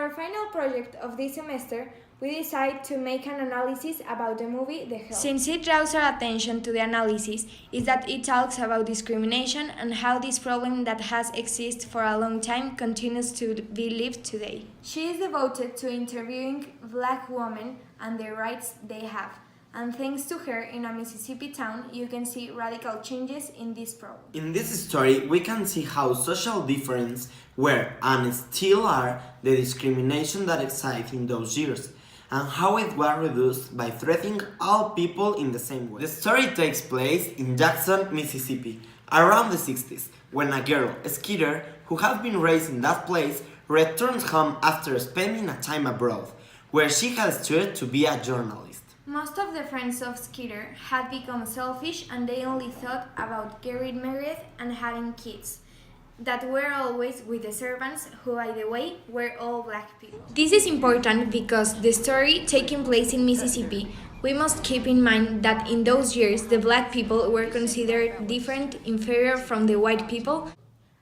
our final project of this semester, we decided to make an analysis about the movie The Help. Since it draws our attention to the analysis, is that it talks about discrimination and how this problem that has existed for a long time continues to be lived today. She is devoted to interviewing Black women and the rights they have. And thanks to her, in a Mississippi town, you can see radical changes in this problem. In this story, we can see how social differences were and still are the discrimination that existed in those years, and how it was reduced by treating all people in the same way. The story takes place in Jackson, Mississippi, around the 60s, when a girl, Skeeter, who had been raised in that place, returns home after spending a time abroad, where she had studied to be a journalist. Most of the friends of Skeeter had become selfish and they only thought about getting married and having kids that were always with the servants, who, by the way, were all Black people. This is important because the story taking place in Mississippi, we must keep in mind that in those years the Black people were considered different, inferior from the white people,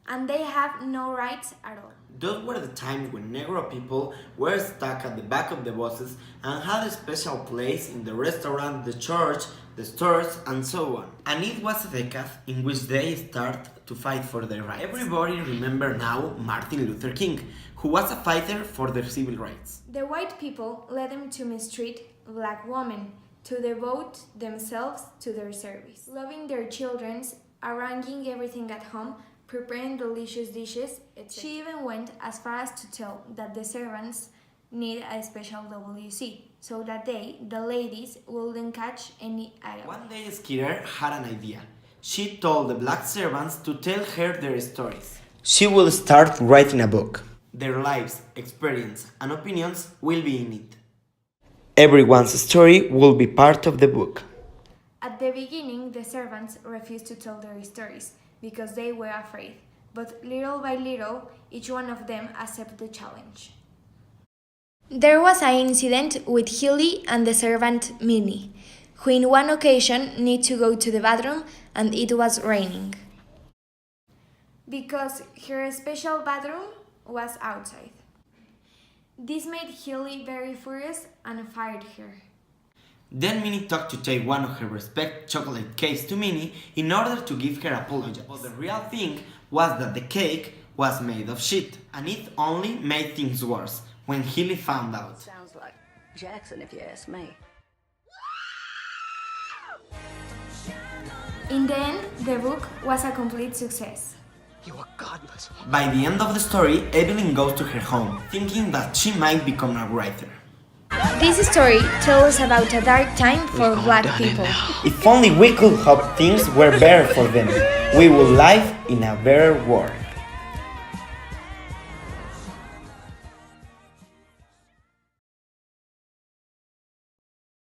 and they have no rights at all. Those were the times when Negro people were stuck at the back of the buses and had a special place in the restaurant, the church, the stores, and so on. And it was a decade in which they started to fight for their rights. Everybody remember now Martin Luther King, who was a fighter for their civil rights. The white people led them to mistreat Black women, to devote themselves to their service, loving their children, arranging everything at home, preparing delicious dishes, etc. She even went as far as to tell that the servants need a special WC, so that they, the ladies, wouldn't catch any item. One day Skeeter had an idea. She told the Black servants to tell her their stories. She will start writing a book. Their lives, experience, and opinions will be in it. Everyone's story will be part of the book. At the beginning, the servants refused to tell their stories because they were afraid, but little by little, each one of them accepted the challenge. There was an incident with Hilly and the servant Minnie, who in one occasion need to go to the bathroom and it was raining, because her special bathroom was outside. This made Hilly very furious and fired her. Then Minnie talked to take one of her respect chocolate cakes to Minnie in order to give her apology. But the real thing was that the cake was made of shit, and it only made things worse when Hilly found out. Sounds like Jackson, if you ask me. In the end, the book was a complete success. You are godless. By the end of the story, Evelyn goes to her home, thinking that she might become a writer. This story tells us about a dark time for Black people. If only we could hope things were better for them, we would live in a better world.